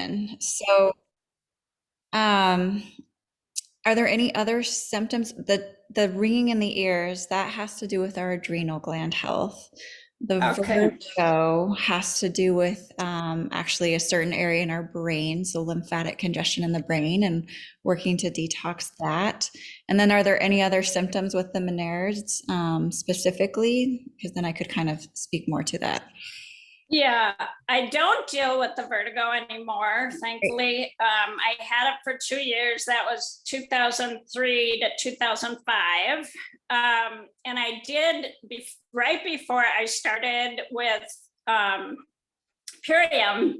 question. So, um, are there any other symptoms? The ringing in the ears, that has to do with our adrenal gland health. The Okay. vertigo has to do with actually a certain area in our brain, so lymphatic congestion in the brain, and working to detox that. And then, are there any other symptoms with the Meniere's specifically? Because then I could kind of speak more to that. Yeah, I don't deal with the vertigo anymore, Great. thankfully. I had it for 2 years. That was 2003 to 2005. And I did, right before I started with Purium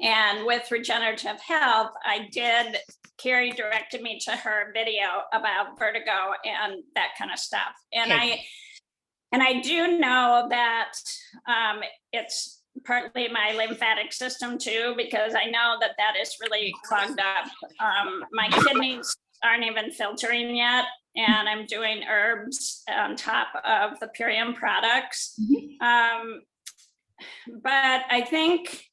and with regenerative health, I did, Carrie directed me to her video about vertigo and that kind of stuff. And Okay. I do know that it's partly my lymphatic system too, because I know that that is really clogged up. My kidneys aren't even filtering yet, and I'm doing herbs on top of the Purium products. Mhm. But I think,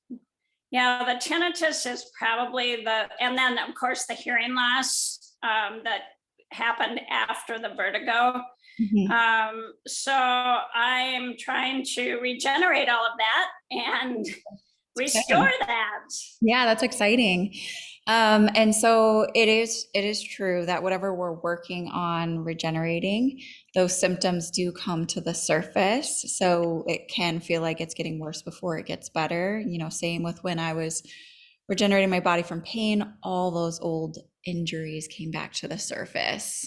yeah, the tinnitus is probably and then of course the hearing loss that happened after the vertigo. Mhm. So I'm trying to regenerate all of that and restore Exciting. that. Yeah, that's exciting. And so it is true that whatever we're working on regenerating, those symptoms do come to the surface. So it can feel like it's getting worse before it gets better. Same with when I was regenerating my body from pain, all those old injuries came back to the surface.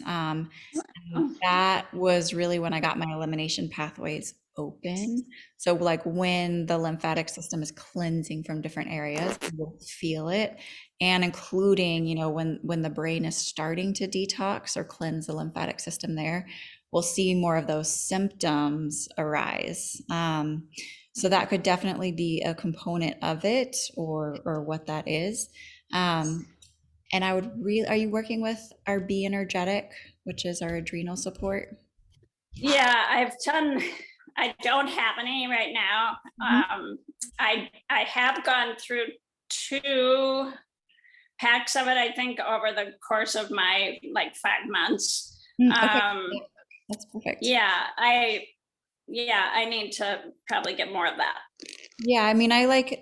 That was really when I got my elimination pathways open. So, like when the lymphatic system is cleansing from different areas, you'll feel it, and including, when the brain is starting to detox or cleanse the lymphatic system there, we'll see more of those symptoms arise. So that could definitely be a component of it, or what that is. Um, and I would really, are you working with our Be Energetic, which is our adrenal support? Yeah, I don't have any right now. Mhm. I have gone through 2 packs of it, I think, over the course of my like 5 months. Okay, Um, that's perfect. yeah, I need to probably get more of that. Yeah, I mean,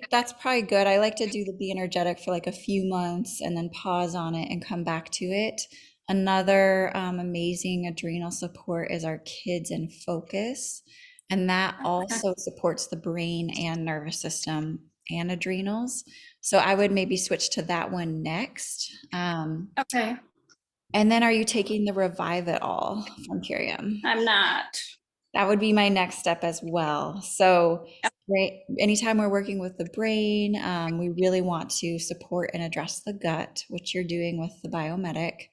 that's probably good. I like to do the Be Energetic for like a few months and then pause on it and come back to it. Another amazing adrenal support is our Kids in Focus, and that also supports the brain and nervous system and adrenals. So I would maybe switch to that one next. Okay. And then, are you taking the Revive It All from Purium? I'm not. That would be my next step as well. So, right, anytime we're working with the brain, we really want to support and address the gut, which you're doing with the biomedic.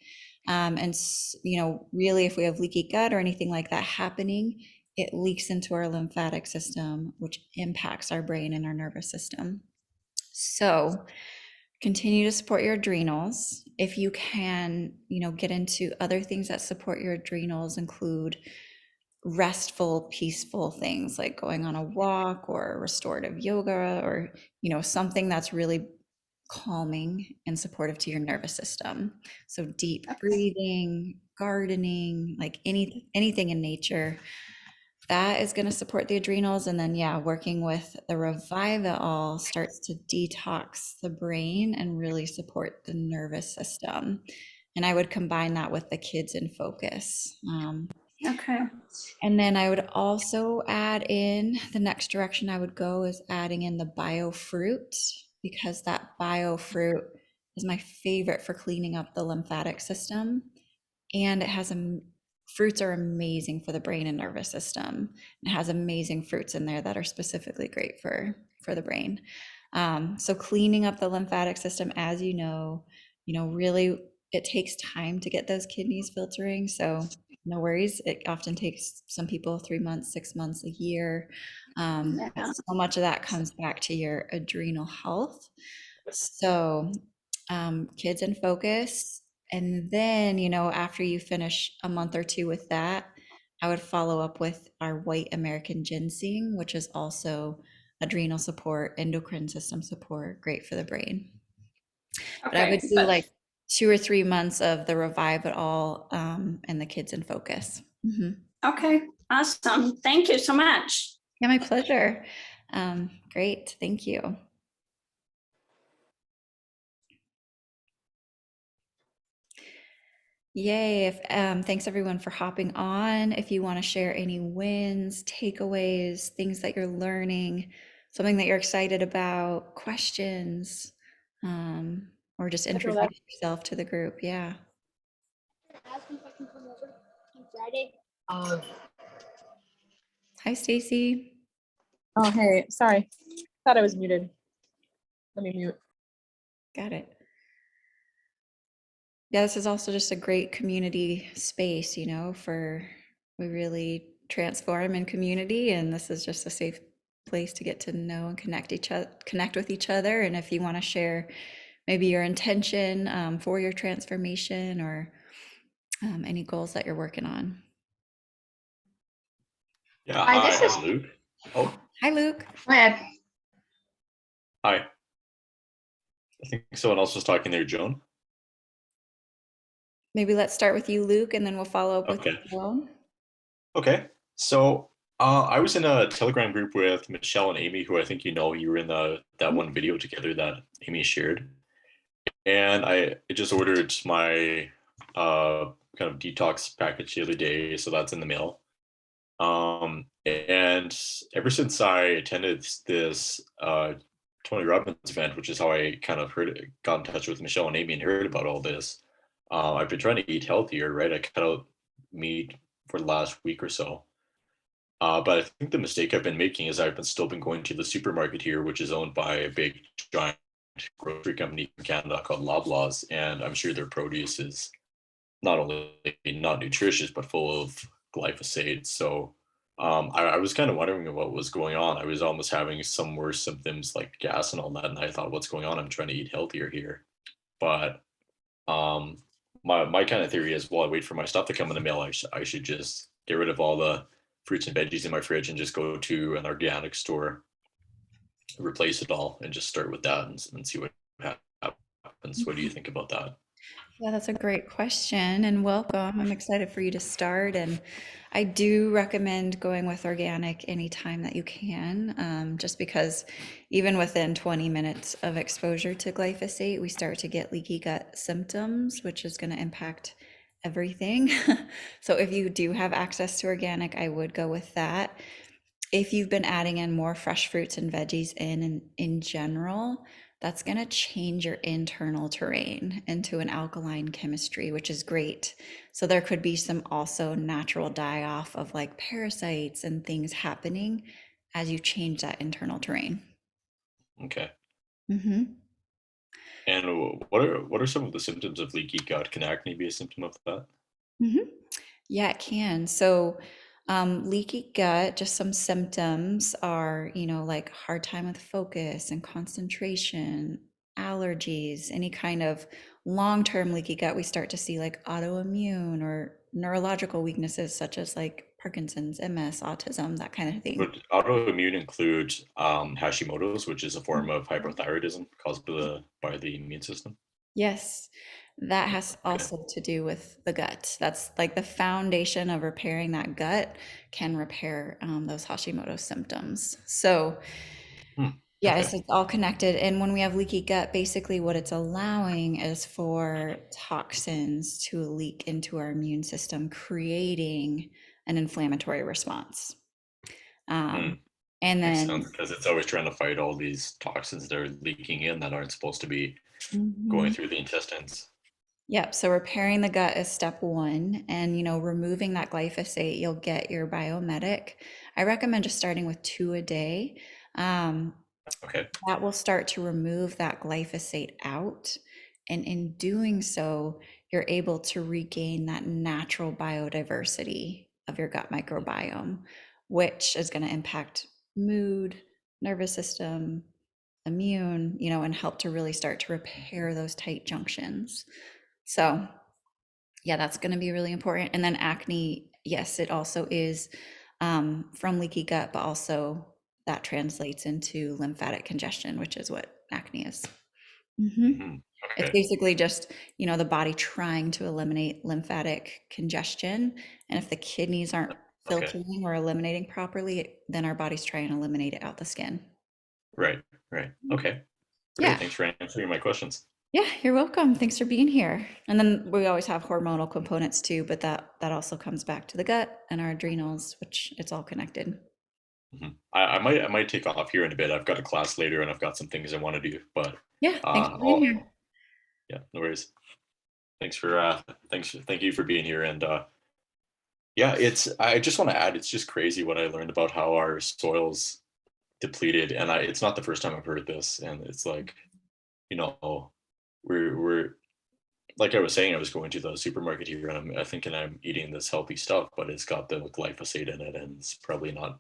Really, if we have leaky gut or anything like that happening, it leaks into our lymphatic system, which impacts our brain and our nervous system. So, continue to support your adrenals. If you can, get into other things that support your adrenals, include restful, peaceful things like going on a walk or restorative yoga, or, something that's really calming and supportive to your nervous system. So deep breathing, gardening, like anything in nature, that is going to support the adrenals. And then, yeah, working with the Revive It All starts to detox the brain and really support the nervous system. And I would combine that with the Kids in Focus. Okay. And then I would also add in, the next direction I would go is adding in the bio fruit, because that bio fruit is my favorite for cleaning up the lymphatic system. And fruits are amazing for the brain and nervous system. It has amazing fruits in there that are specifically great for the brain. So cleaning up the lymphatic system, as really, it takes time to get those kidneys filtering. So no worries. It often takes some people 3 months, 6 months, a year. But Yeah. so much of that comes back to your adrenal health. So, Kids in Focus. And then, after you finish a month or two with that, I would follow up with our white American ginseng, which is also adrenal support, endocrine system support, great for the brain. But I would Okay, do but like 2 or 3 months of the Revive It All and the Kids in Focus. okay, awesome. Thank you so much. Yeah, my pleasure. Great, thank you. Yay. Thanks everyone for hopping on. If you want to share any wins, takeaways, things that you're learning, something that you're excited about, questions, or just introduce yourself to the group. Yeah. Ask me if I can come over on Friday. Hi, Stacy. Oh, hey, sorry. Thought I was muted. Let me mute. Got it. Yeah, this is also just a great community space, for we really transform in community, and this is just a safe place to get to know and connect with each other. And if you want to share maybe your intention for your transformation or any goals that you're working on. Yeah, Hi, hi, this is- I'm Luke. Oh, Hi, Luke. Go ahead. hi. I think someone else was talking there, Joan. Maybe let's start with you, Luke, and then we'll follow up with Okay. Joan. Okay, so I was in a Telegram group with Michelle and Amy, who I think you know. You were in that one video together that Amy shared, and I just ordered my kind of detox package the other day, so that's in the mail. And ever since I attended this Tony Robbins event, which is how I kind of got in touch with Michelle and Amy and heard about all this, I've been trying to eat healthier, right? I cut out meat for the last week or so. But I think the mistake I've been making is I've still been going to the supermarket here, which is owned by a big giant grocery company in Canada called Loblaws, and I'm sure their produce is not only not nutritious but full of glyphosate. So I was kind of wondering what was going on. I was almost having some worse symptoms like gas and all that, and I thought, what's going on? I'm trying to eat healthier here, but my kind of theory is, while I wait for my stuff to come in the mail, I should just get rid of all the fruits and veggies in my fridge and just go to an organic store, replace it all, and just start with that and see what happens. What do you think about that? Yeah, that's a great question and welcome. I'm excited for you to start. And I do recommend going with organic anytime that you can, just because even within 20 minutes of exposure to glyphosate, we start to get leaky gut symptoms, which is going to impact everything. So if you do have access to organic, I would go with that. If you've been adding in more fresh fruits and veggies in general, that's going to change your internal terrain into an alkaline chemistry, which is great. So there could be some also natural die off of like parasites and things happening as you change that internal terrain. Okay. Mm-hmm. And what are some of the symptoms of leaky gut? Can acne be a symptom of that? Mm-hmm. Yeah, it can. So, leaky gut, just some symptoms are, like hard time with focus and concentration, allergies, any kind of long-term leaky gut. We start to see like autoimmune or neurological weaknesses such as like Parkinson's, MS, autism, that kind of thing. Would autoimmune include Hashimoto's, which is a form of hypothyroidism caused by the immune system? Yes, that has also to do with the gut. That's like the foundation of repairing that gut can repair those Hashimoto symptoms. So, yes, Okay. it's all connected. And when we have leaky gut, basically what it's allowing is for toxins to leak into our immune system, creating an inflammatory response. Hmm. And Makes then, sense, because it's always trying to fight all these toxins that are leaking in that aren't supposed to be going Mhm. through the intestines. Yep. So repairing the gut is step one. And, removing that glyphosate, you'll get your biomedic. I recommend just starting with 2 a day. Okay. That will start to remove that glyphosate out. And in doing so, you're able to regain that natural biodiversity of your gut microbiome, which is going to impact mood, nervous system, immune, and help to really start to repair those tight junctions. So, yeah, that's going to be really important. And then acne, yes, it also is from leaky gut, but also that translates into lymphatic congestion, which is what acne is. Mm-hmm. Hmm. It's Okay. basically just, the body trying to eliminate lymphatic congestion. And if the kidneys aren't Okay. filtering or eliminating properly, then our body's trying to eliminate it out the skin. Right. Right. Okay. Yeah. Great. Thanks for answering my questions. Yeah, you're welcome. Thanks for being here. And then we always have hormonal components too, but that also comes back to the gut and our adrenals, which it's all connected. I might take off here in a bit. I've got a class later, and I've got some things I want to do. But Yeah, thanks for being here. I'll yeah, no worries. Thank you for being here. And yeah, I just want to add, it's just crazy what I learned about how our soil's depleted, and it's not the first time I've heard this, and it's like, you know, we're like I was saying, I was going to the supermarket here, and I'm thinking I'm eating this healthy stuff, but it's got the glyphosate in it, and it's probably not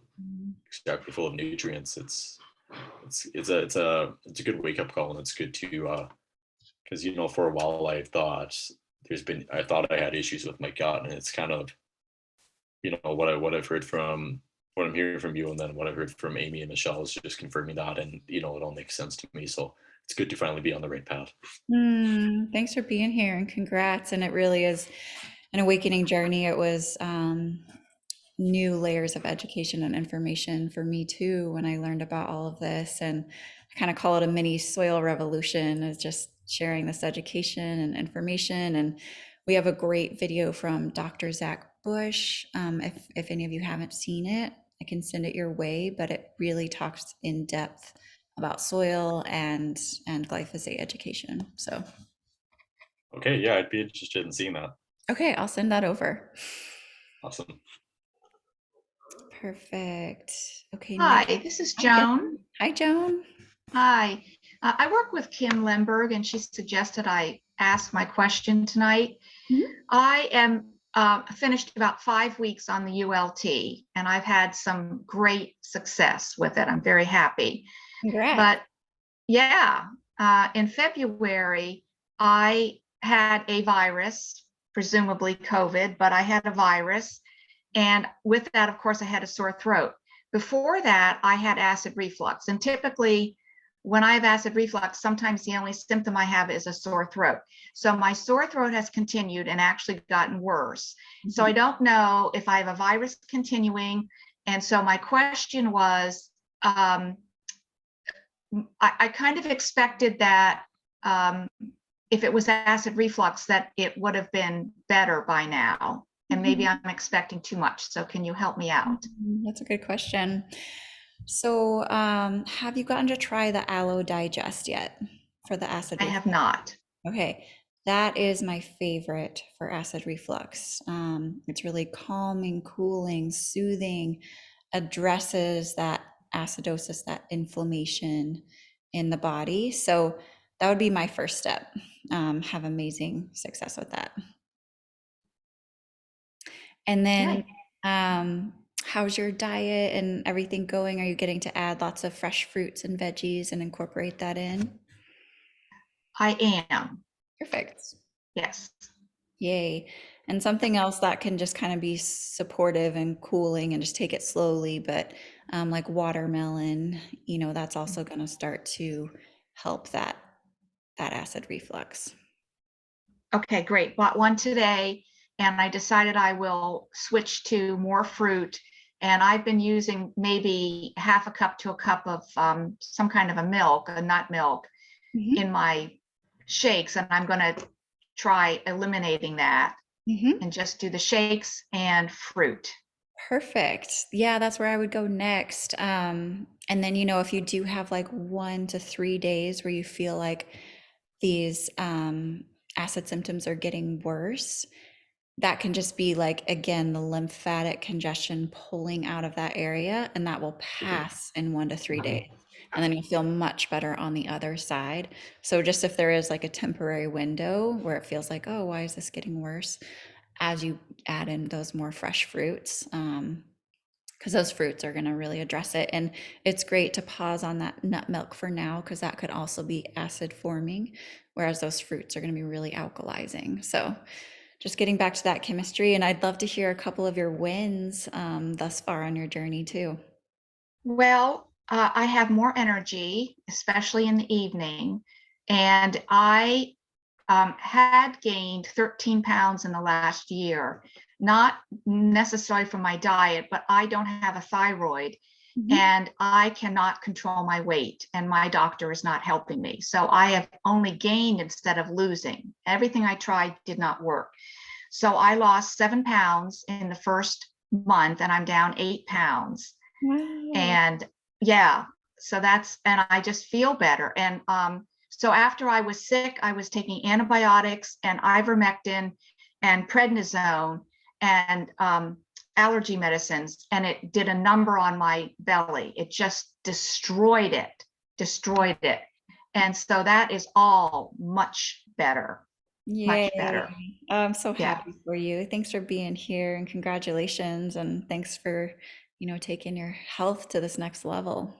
exactly full of nutrients. It's a good wake up call, and it's good to because for a while I thought I had issues with my gut, and it's kind of what I've heard from what I'm hearing from you, and then what I've heard from Amy and Michelle is just confirming that, and it all makes sense to me. So it's good to finally be on the right path. Thanks for being here and congrats. And it really is an awakening journey. It was new layers of education and information for me too when I learned about all of this. And I kind of call it a mini soil revolution, is just sharing this education and information. And we have a great video from Dr. Zach Bush. If any of you haven't seen it, I can send it your way, but it really talks in depth about soil and glyphosate education. So, Okay, yeah, I'd be interested in seeing that. okay, I'll send that over. Awesome. Perfect. Okay. Hi, this is Joan. Hi, Joan. Hi. I work with Kim Lemberg, and she suggested I ask my question tonight. Mhm. I am finished about 5 weeks on the ULT, and I've had some great success with it. I'm very happy. Congrats. But yeah, in February, I had a virus, presumably COVID, but I had a virus. And with that, of course, I had a sore throat. Before that, I had acid reflux. And typically, when I have acid reflux, sometimes the only symptom I have is a sore throat. So my sore throat has continued and actually gotten worse. So I don't know if I have a virus continuing. And so my question was, I kind of expected that if it was acid reflux, that it would have been better by now. And maybe I'm expecting too much. So can you help me out? That's a good question. So, have you gotten to try the Aloe Digest yet for the acid I reflux? have not. Okay, that is my favorite for acid reflux. It's really calming, cooling, soothing, addresses that acidosis, that inflammation in the body. So that would be my first step. Have amazing success with that. And then, how's your diet and everything going? Are you getting to add lots of fresh fruits and veggies and incorporate that in? I am. Perfect. Yes. Yay. And something else that can just kind of be supportive and cooling and just take it slowly, but like watermelon, that's also going to start to help that acid reflux. Okay, great. Bought one today, and I decided I will switch to more fruit. And I've been using maybe half a cup to a cup of some kind of a milk, a nut milk, Mhm. in my shakes. And I'm going to try eliminating that and just do the shakes and fruit. Perfect. Yeah, that's where I would go next. And then, if you do have like 1 to 3 days where you feel like these acid symptoms are getting worse, that can just be like, again, the lymphatic congestion pulling out of that area, and that will pass in 1 to 3 days. And then you'll feel much better on the other side. So just if there is like a temporary window where it feels like, oh, why is this getting worse? As you add in those more fresh fruits, because those fruits are going to really address it. And it's great to pause on that nut milk for now, because that could also be acid forming, whereas those fruits are going to be really alkalizing. So just getting back to that chemistry. And I'd love to hear a couple of your wins thus far on your journey too. Well, I have more energy, especially in the evening. And I had gained 13 pounds in the last year, not necessarily from my diet, but I don't have a thyroid and I cannot control my weight, and my doctor is not helping me. So I have only gained instead of losing. Everything I tried did not work. So I lost 7 pounds in the first month and I'm down 8 pounds. Wow. And yeah, so that's, and I just feel better. And so after I was sick, I was taking antibiotics and ivermectin and prednisone and allergy medicines, and it did a number on my belly. It just destroyed it. And so that is all much better, Yay. much better. I'm so Yeah. happy for you. Thanks for being here and congratulations. And thanks for, taking your health to this next level.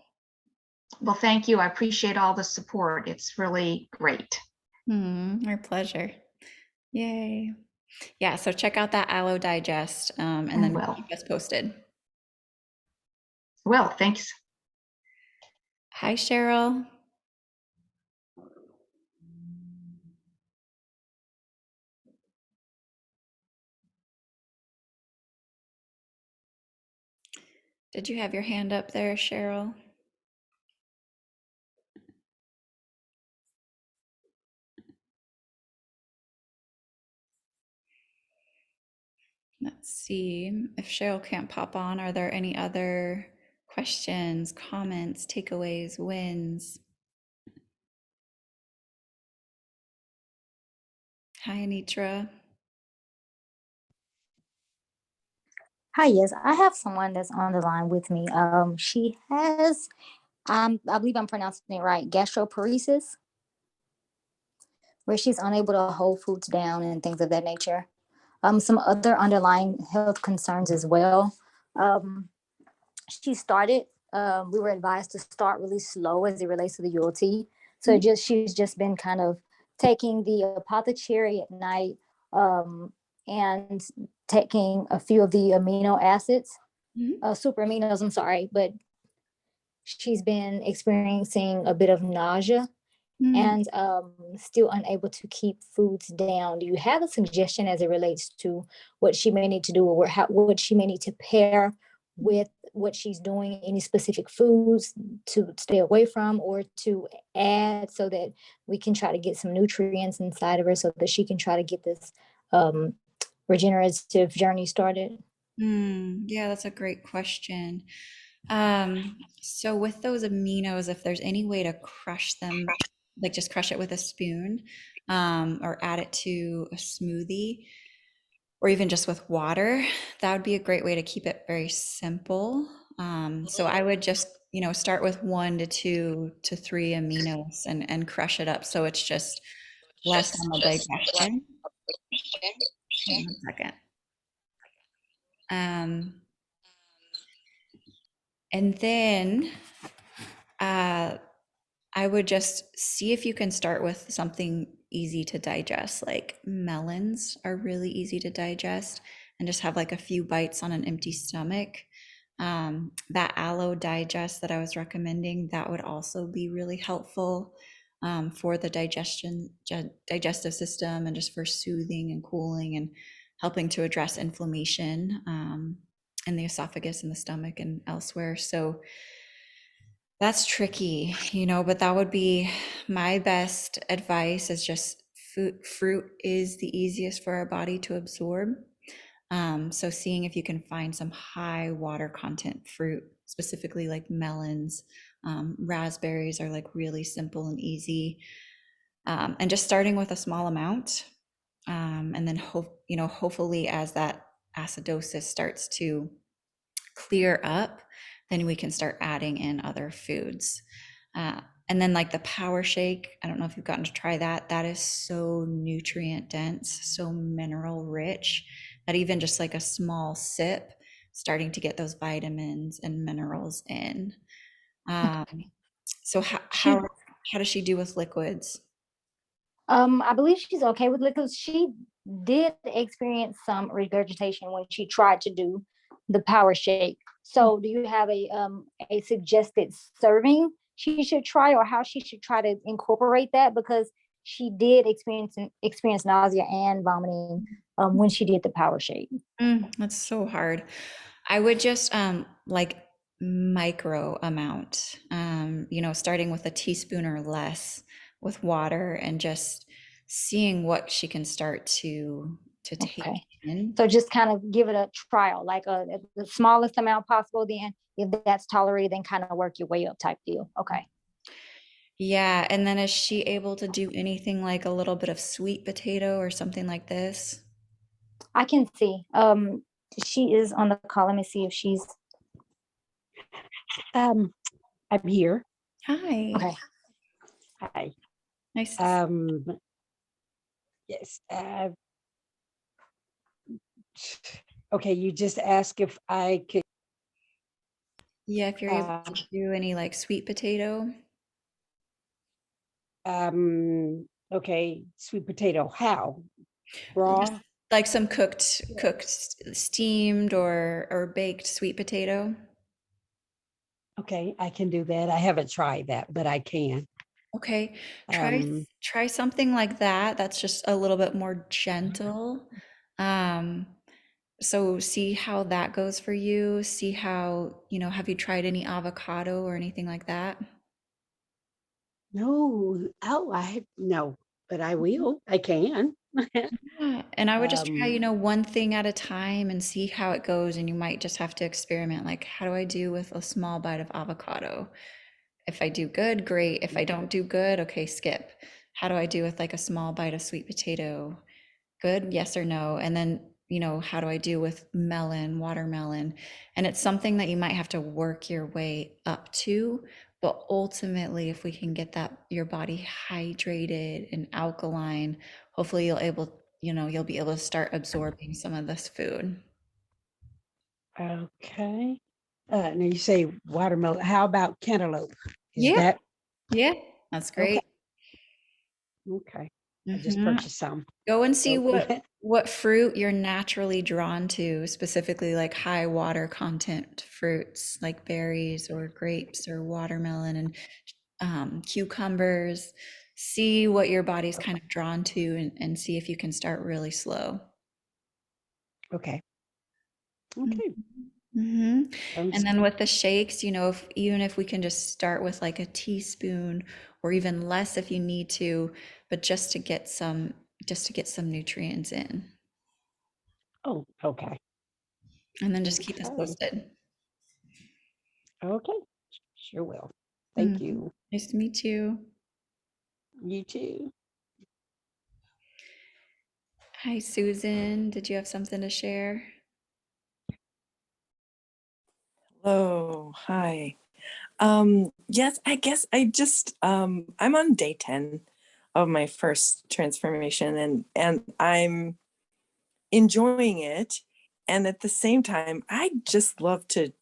Well, thank you. I appreciate all the support. It's really great. Our pleasure. Yay. Yeah, so check out that Aloe Digest and I then will. keep us posted. Well, thanks. Hi, Cheryl. Did you have your hand up there, Cheryl? Let's see if Cheryl can't pop on. Are there any other questions, comments, takeaways, wins? Hi, Anitra. Hi, yes, I have someone that's on the line with me. She has, I believe I'm pronouncing it right, gastroparesis, where she's unable to hold foods down and things of that nature. Some other underlying health concerns as well. Um, she started, we were advised to start really slow as it relates to the ULT. So she's just been kind of taking the apothecary at night, and taking a few of the amino acids, super aminos, I'm sorry, but she's been experiencing a bit of nausea and still unable to keep foods down. Do you have a suggestion as it relates to what she may need to do, or what she may need to pair with what she's doing? Any specific foods to stay away from or to add so that we can try to get some nutrients inside of her so that she can try to get this regenerative journey started? Yeah, that's a great question. So with those aminos, if there's any way to crush them, like just crush it with a spoon, or add it to a smoothie, or even just with water, that would be a great way to keep it very simple. So I would just, start with 1 to 2 to 3 aminos and crush it up so it's just less on the digestion. Hang on 1 second. And then I would just see if you can start with something easy to digest, like melons are really easy to digest, and just have like a few bites on an empty stomach. That Aloe Digest that I was recommending, that would also be really helpful for the digestive system, and just for soothing and cooling and helping to address inflammation in the esophagus and the stomach and elsewhere. So that's tricky, but that would be my best advice, is just fruit is the easiest for our body to absorb. So seeing if you can find some high water content fruit, specifically like melons, raspberries are like really simple and easy. And just starting with a small amount. And then hopefully as that acidosis starts to clear up, then we can start adding in other foods. And then like the power shake, I don't know if you've gotten to try that. That is so nutrient dense, so mineral rich, that even just like a small sip, starting to get those vitamins and minerals in. So how does she do with liquids? I believe she's okay with liquids. She did experience some regurgitation when she tried to do the power shake. So do you have a suggested serving she should try, or how she should try to incorporate that, because she did experience nausea and vomiting when she did the power shake. That's so hard. I would just like micro amount, starting with a teaspoon or less with water and just seeing what she can start to take Okay. in. So just kind of give it a trial, like the smallest amount possible. Then if that's tolerated, then kind of work your way up type deal. Okay. Yeah, and then is she able to do anything like a little bit of sweet potato or something like this? I can see. She is on the call. Let me see if she's I'm here. Hi. okay. Hi. Nice. To Yes. Okay, you just asked if I could. Yeah, if you're able to do any like sweet potato. Okay, sweet potato. How? Raw? Like some cooked, steamed or baked sweet potato. Okay, I can do that. I haven't tried that, but I can. Okay, Um, try something like that. That's just a little bit more gentle. Um, so see how that goes for you. See how, have you tried any avocado or anything like that? no. Oh, no, but I will. I can. Yeah, and I would just try, Um, one thing at a time and see how it goes. And you might just have to experiment. Like, how do I do with a small bite of avocado? If I do good, great. If I don't do good, okay, skip. How do I do with like a small bite of sweet potato? Good, yes or no? And then, how do I do with melon, watermelon? And it's something that you might have to work your way up to. But ultimately, if we can get your body hydrated and alkaline, hopefully you'll be able to start absorbing some of this food. okay. Now you say watermelon. How about cantaloupe? Is Yeah, that yeah, that's okay? great. Okay. I just hmm purchased some. Go and see So what fruit you're naturally drawn to, specifically like high water content fruits like berries or grapes or watermelon and cucumbers. See what your body's kind of drawn to and see if you can start really slow. okay. Okay. hmm And Sounds then with the shakes, even if we can just start with like a teaspoon or even less if you need to, but just to get some nutrients in. oh, okay. And then just keep us Okay. posted. Okay. Sure will. Thank Mhm. you. Nice to meet you. You too. Hi, Susan. Did you have something to share? Hello, hi. Yes, I guess I'm on day 10 of my first transformation and I'm enjoying it. And at the same time, I just love to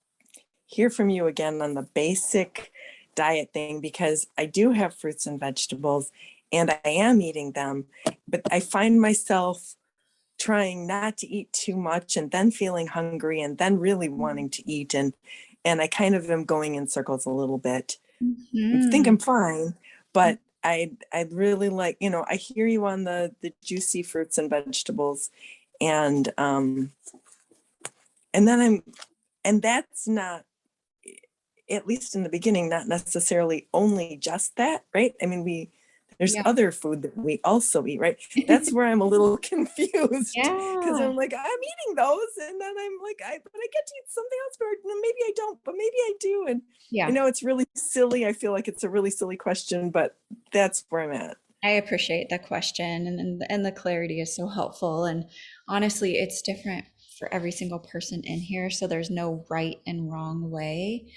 hear from you again on the basic diet thing because I do have fruits and vegetables and I am eating them, but I find myself trying not to eat too much and then feeling hungry and then really wanting to eat and I kind of am going in circles a little bit. I think Mhm. I'm fine, but I'd really like, I hear you on the juicy fruits and vegetables and then and that's not, at least in the beginning, not necessarily only just that, right? I mean, there's Yeah. other food that we also eat, right? That's where I'm a little confused because Yeah. I'm like, I'm eating those, and then I'm like, but I get to eat something else, or maybe I don't, but maybe I do. And I Yeah. know it's really silly. I feel like it's a really silly question, but that's where I'm at. I appreciate the question and the clarity is so helpful. And honestly, it's different for every single person in here. So there's no right and wrong way.